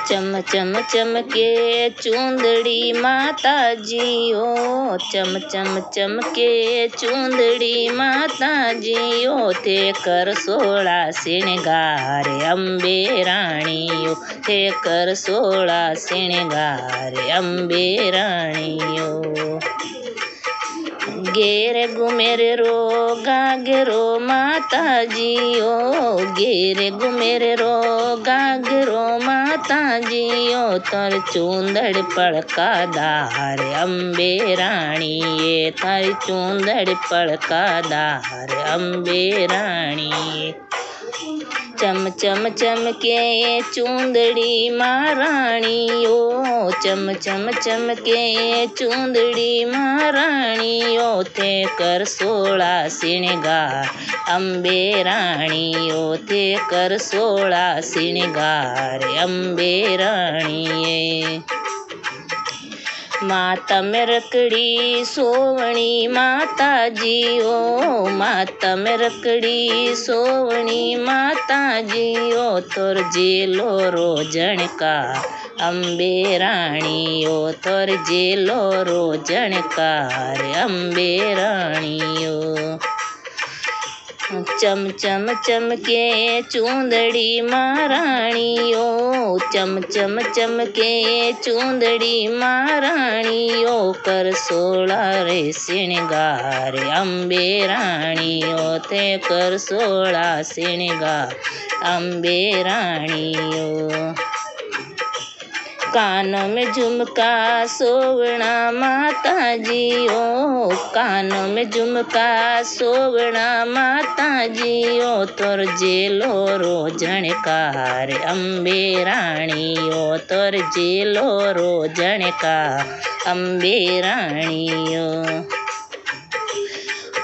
चम चम चमके चूंदड़ी माता जी ओ, चम चम चमके चूंदड़ी माता जी ओ, थे कर 16 श्रृंगार अम्बे रानी ओ, थे कर 16 श्रृंगार अम्बे रानी ओ। घेर घुमेर रो गागरो माता जी ओ, घेर घुमेर रो गागरो माता जी ओ, तर चूंदड़ पड़का दार अम्बे रानी ये, तर चूंदड़ पड़का दार अम्बे रानी। चम चम चमके चूंदड़ी महारानी ओ, चम चम चमके चूंदड़ी महारानी ओ, थे कर 16 श्रृंगार अम्बे रानी ओ, थे कर 16 श्रृंगार अम्बे रानी। माता में रखड़ी सोवणी माता जी ओ, माता में रखड़ी सोवणी माता जी ओ, तोर जेलो रो झणकार अम्बे रानी ओ, तोर जेलो रो झणकार अम्बे रानी ओ। चम चम चमके चूंदड़ी महारानी ओ, चम चम चमके चूंदड़ी महारानी ओ, कर 16 रे श्रृंगार अम्बे रानी ओ, थे कर 16 श्रृंगार अम्बे रानी ओ। कानों में झुमका सोवना माता जी ओ, कानों में झुमका सोवना माता जी ओ, तोर जेलो रो झणकार अम्बे रानी ओ, तोर जेलो रो झणकार अम्बे रानी ओ।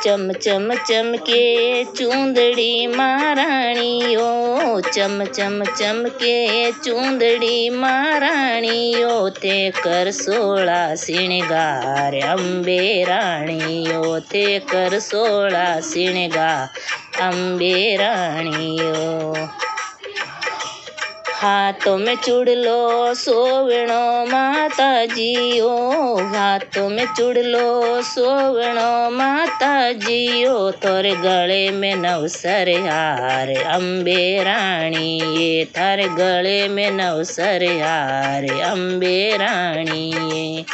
चम चम चमके चूंदड़ी महारानी ओ, चम चम चमके चूंदड़ी महारानी ओ, थे कर 16 श्रृंगार अम्बे रानी ओ, थे कर 16 श्रृंगार अम्बे रानी ओ। हाथों में चूड़लो सोवणो माता जी ओ, हाथों में चूड़लो सोवणो माता जी ओ, तोरे गले में नवसर हार अम्बे रानी ये, थारे गले में नवसर हार अम्बे रानी ये।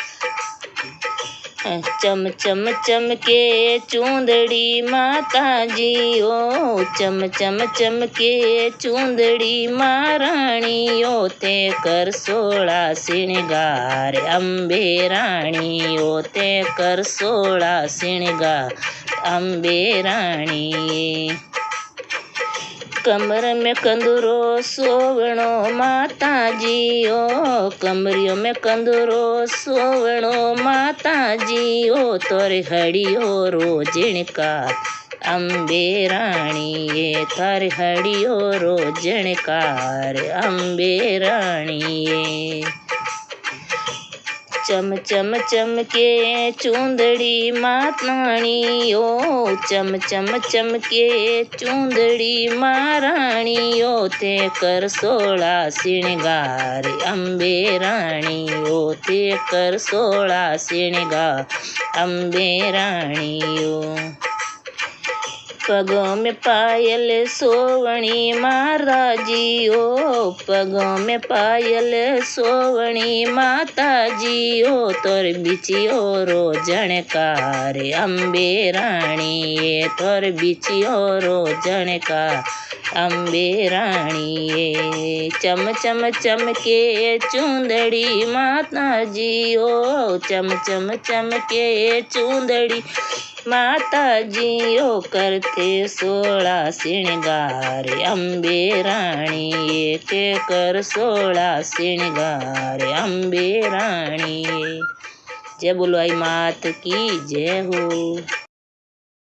चम चम चमके चूंदड़ी माता जी ओ, चम चम चमके चूंदड़ी महारानी ओ, थे कर 16 श्रृंगार अम्बे रानी ओ, थे कर 16 श्रृंगार अम्बे रानी। कमर में कंदूरो सोवणो माता जी ओ, कमरियों में कंदूरो सोवणो माता जी ओ, तोरे हड़ियो रो झणकार अम्बे रानी ये, थारे हड़ियो रो झणकार अम्बे रानी ये। चम चम चमके चूंदड़ी मातानी ओ, चम चम चमके चूंदड़ी महारानी ओ, थे कर 16 श्रृंगार अम्बे रानी ओ, थे कर 16 श्रृंगार अम्बे रानी ओ। पगों में पायल सोवणी माता जी ओ, पगों में पायल सोवणी माता जी ओ, तोर बिचियो रो झणकार अम्बे रानी ये, तोर बिचियो रो झणकार अम्बे रानी ये। चम चम चमके चूंदड़ी माता जी ओ, चम चम चमके चूंदड़ी माता जी ओ, करते 16 श्रृंगार अम्बे रानी ये, थे कर 16 श्रृंगार अम्बे रानी। जय बोलो आई मात की जय हो।